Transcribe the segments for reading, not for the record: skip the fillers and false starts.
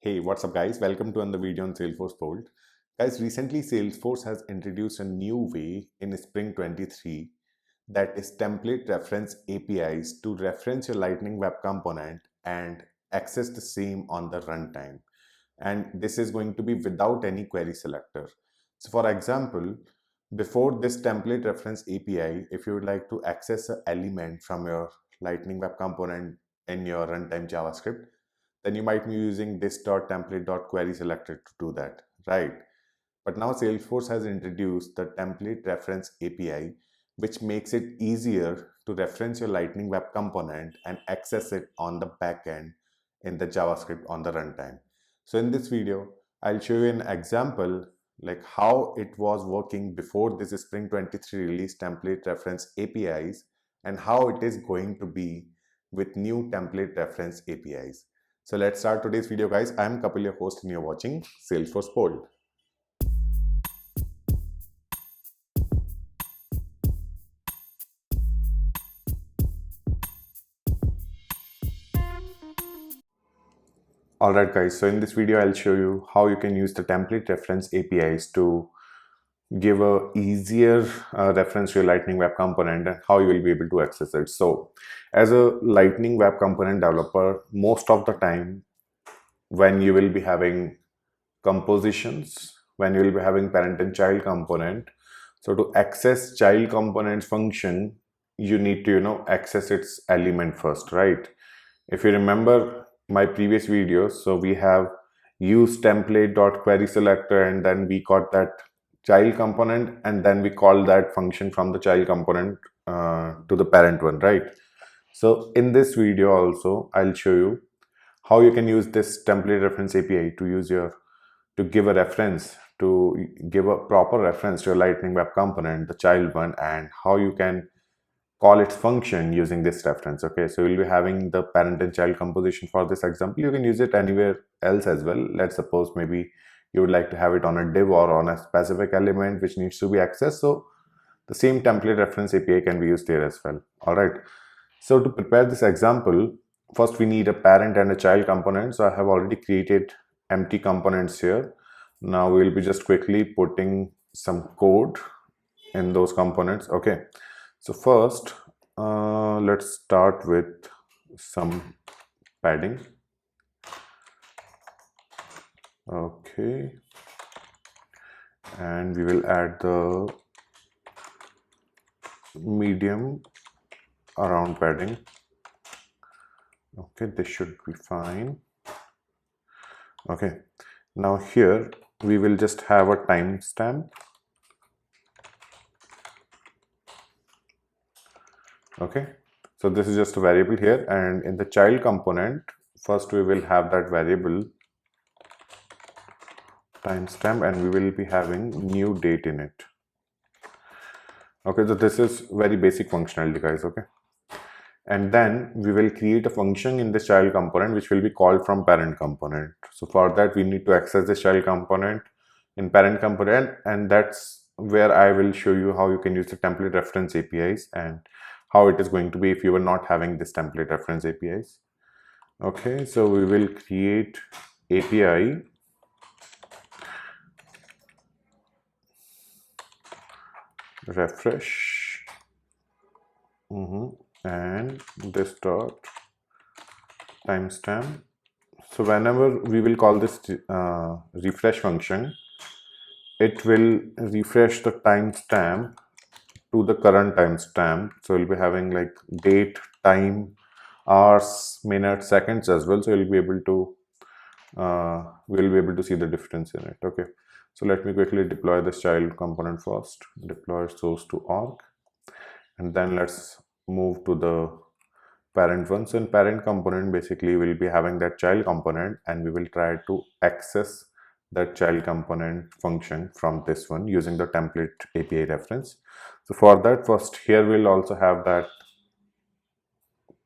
Hey, what's up guys? Welcome to another video on Salesforce Bold. Guys, recently Salesforce has introduced a new way in Spring 23 that is template reference APIs to reference your Lightning Web Component and access the same on the runtime. And this is going to be without any query selector. So for example, before this template reference API, if you would like to access an element from your Lightning Web Component in your runtime JavaScript, then you might be using this.template.querySelector to do that, right? But now Salesforce has introduced the template reference API, which makes it easier to reference your Lightning Web Component and access it on the backend in the JavaScript on the runtime. So in this video, I'll show you an example like how it was working before this Spring 23 release template reference APIs and how it is going to be with new template reference APIs. So let's start today's video, guys. I'm Kapil, your host, and you're watching Salesforce Bold. Alright guys, so in this video I'll show you how you can use the template reference APIs to give a easier reference to your Lightning Web Component and how you will be able to access it. So as a Lightning Web Component developer, most of the time when you will be having compositions, when you will be having parent and child component, so to access child component function, you need to access its element first, right? If you remember my previous videos, so we have used template.querySelector and then we got that child component and then we call that function from the child component to the parent one, right? So in this video also I'll show you how you can use this template reference API to give a reference, to give a proper reference to your Lightning Web Component, the child one, and how you can call its function using this reference. Okay, so we'll be having the parent and child composition for this example. You can use it anywhere else as well. Let's suppose maybe you would like to have it on a div or on a specific element which needs to be accessed. So the same template reference API can be used there as well. All right. So to prepare this example, first we need a parent and a child component. So I have already created empty components here. Now we'll be just quickly putting some code in those components. Okay. So first, let's start with some padding. Okay, and we will add the medium around padding. Okay, this should be fine. Okay, now here we will just have a timestamp. Okay, so this is just a variable here, and in the child component, first we will have that variable timestamp and we will be having new date in it. Okay, so this is very basic functionality, guys. Okay, and then we will create a function in the child component which will be called from parent component. So for that we need to access the child component in parent component, and that's where I will show you how you can use the template reference APIs and how it is going to be if you were not having this template reference APIs. Okay, so we will create API refresh and this dot timestamp. So whenever we will call this refresh function, it will refresh the timestamp to the current timestamp. So we'll be having like date, time, hours, minutes, seconds as well. So we'll be able to see the difference in it. Okay, so let me quickly deploy this child component first. Deploy source to org, and then let's move to the parent one. So in parent component, basically we'll be having that child component and we will try to access that child component function from this one using the template API reference. So for that, first here we'll also have that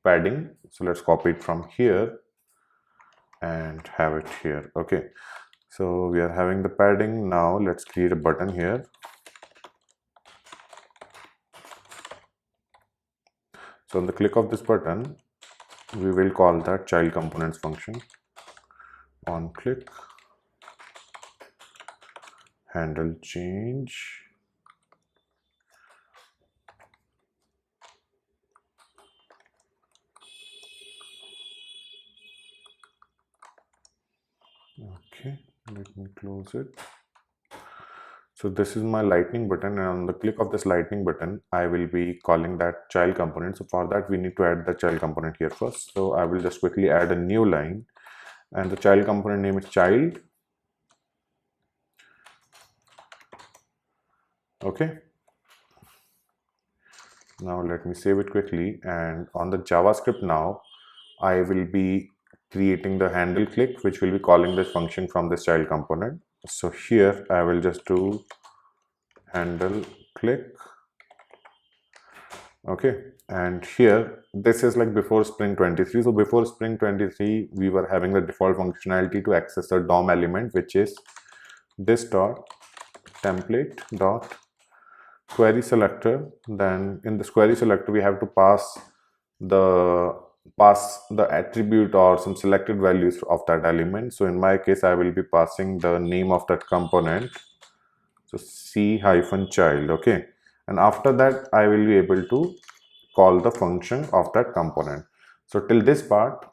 padding. So let's copy it from here and have it here. Okay, so we are having the padding. Now let's create a button here. So on the click of this button, we will call that child components function. on click, handle change, okay, let me close it. So this is my lightning button, and on the click of this lightning button, I will be calling that child component. So for that, we need to add the child component here first. So I will just quickly add a new line, and the child component name is child. Okay. Now let me save it quickly, and on the JavaScript now, I will be creating the handle click, which will be calling this function from this child component. So here I will just do handle click. Okay, and here this is like before Spring 23. So before Spring 23, we were having the default functionality to access the DOM element, which is this dot template dot query selector. Then in this query selector, we have to pass the attribute or some selected values of that element. So in my case, I will be passing the name of that component, so c-child. Okay, and after that I will be able to call the function of that component. So till this part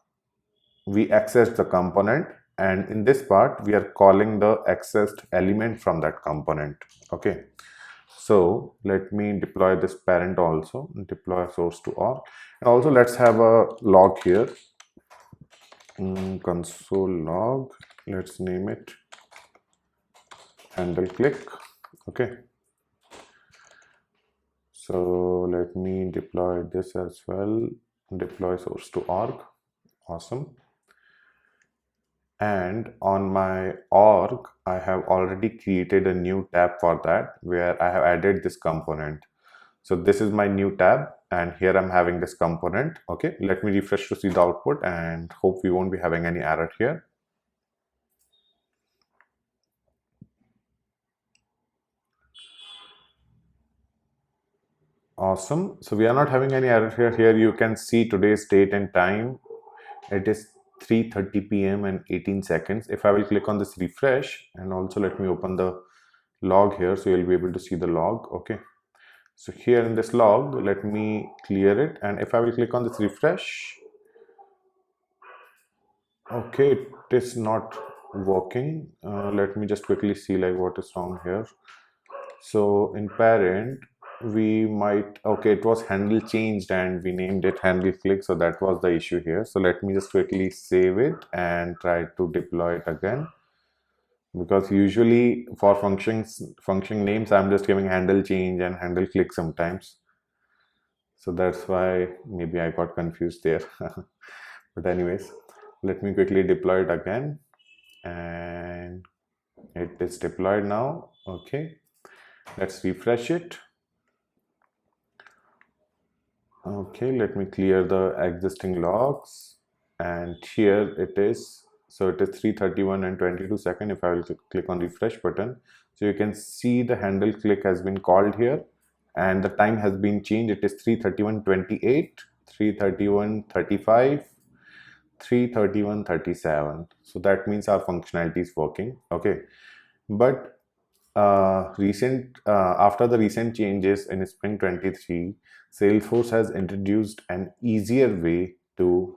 we access the component, and in this part we are calling the accessed element from that component. Okay, so let me deploy this parent also, deploy source to org, and also let's have a log here, console log, let's name it handle click. Okay, so let me deploy this as well, deploy source to org. Awesome. And on my org, I have already created a new tab for that, where I have added this component. So this is my new tab, and here I'm having this component. Okay, let me refresh to see the output, and hope we won't be having any error here. Awesome. So we are not having any error here. Here you can see today's date and time. It is 3:30 p.m. and 18 seconds. If I will click on this refresh, and also let me open the log here, so you'll be able to see the log. Okay, so here in this log, let me clear it, and if I will click on this refresh, okay, it is not working. Let me just quickly see like what is wrong here. So in parent, we might, okay, it was handle changed and we named it handle click, so that was the issue here. So let me just quickly save it and try to deploy it again, because usually for function names I'm just giving handle change and handle click sometimes, so that's why maybe I got confused there. But anyways, let me quickly deploy it again, and it is deployed now. Okay, let's refresh it. Okay, let me clear the existing logs, and here it is. So it is 3:31 and 22 seconds. If I will click on refresh button, so you can see the handle click has been called here, and the time has been changed. It is 3:31:28, 3:31:35, 3:31:37. So that means our functionality is working. Okay, but after the recent changes in Spring 23, Salesforce has introduced an easier way to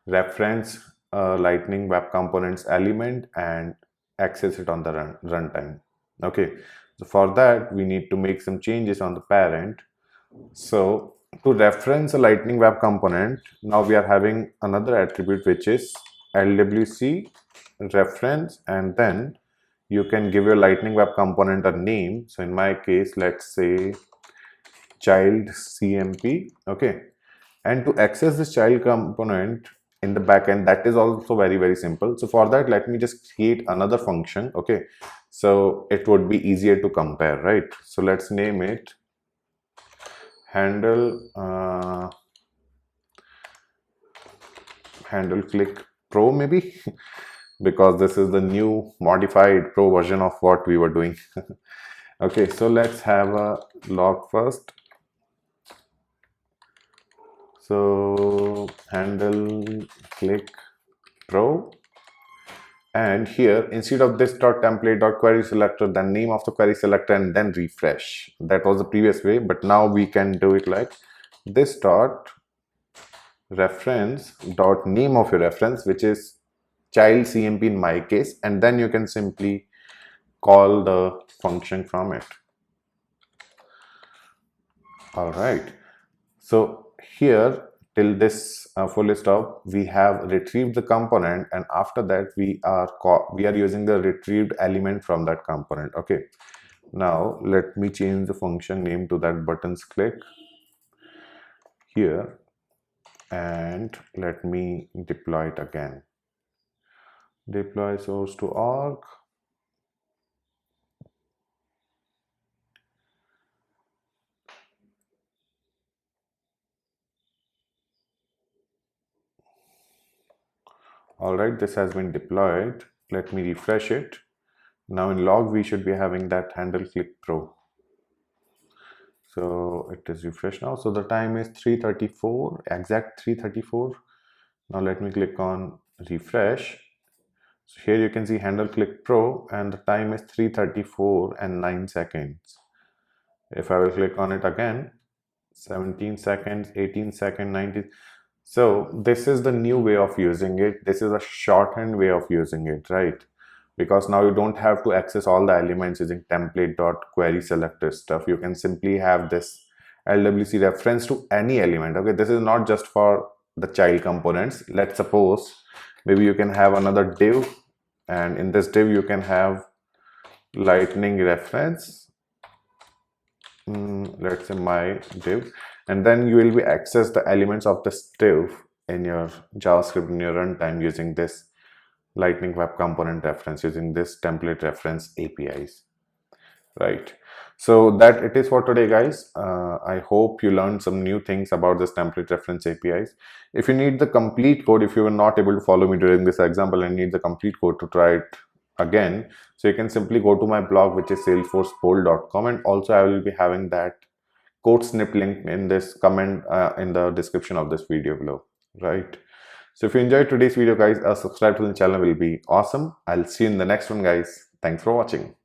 reference Lightning Web Components element and access it on the runtime. Okay, so for that we need to make some changes on the parent. So to reference a Lightning Web Component, now we are having another attribute, which is LWC Reference, and then you can give your Lightning Web Component a name. So in my case, let's say child CMP. Okay, and to access this child component in the backend, that is also very simple. So for that, let me just create another function. Okay, so it would be easier to compare, right? So let's name it handle handle click pro maybe, because this is the new modified pro version of what we were doing. Okay, so let's have a log first. So handle click pro, And here, instead of this dot template dot query selector, then name of the query selector and then refresh. That was the previous way, but now we can do it like this dot reference dot name of your reference, which is child CMP in my case, and then you can simply call the function from it. All right. So here till this full stop, we have retrieved the component, and after that we are using the retrieved element from that component. Okay. Now let me change the function name to that buttons click here, and let me deploy it again. Deploy source to org. All right, this has been deployed. Let me refresh it. Now in log, we should be having that handle click pro. So it is refreshed now. So the time is 3:34, exact 3:34. Now let me click on refresh. So here you can see handle click pro and the time is 3:34 and 9 seconds. If I will click on it again, 17 seconds, 18 seconds, 19. So this is the new way of using it. This is a shorthand way of using it, right? Because now you don't have to access all the elements using template.querySelector stuff. You can simply have this LWC reference to any element. Okay, this is not just for the child components. Let's suppose maybe you can have another div, and in this div you can have lightning reference. Let's say my div, and then you will be access the elements of this div in your JavaScript in your runtime using this lightning web component reference, using this template reference APIs, right? So that it is for today, guys. I hope you learned some new things about this template reference APIs. If you need the complete code, if you were not able to follow me during this example and need the complete code to try it again, so you can simply go to my blog, which is salesforcepol.com, and also I will be having that code snip link in this comment in the description of this video below, right? So if you enjoyed today's video, guys, subscribe to the channel will be awesome. I'll see you in the next one, guys. Thanks for watching.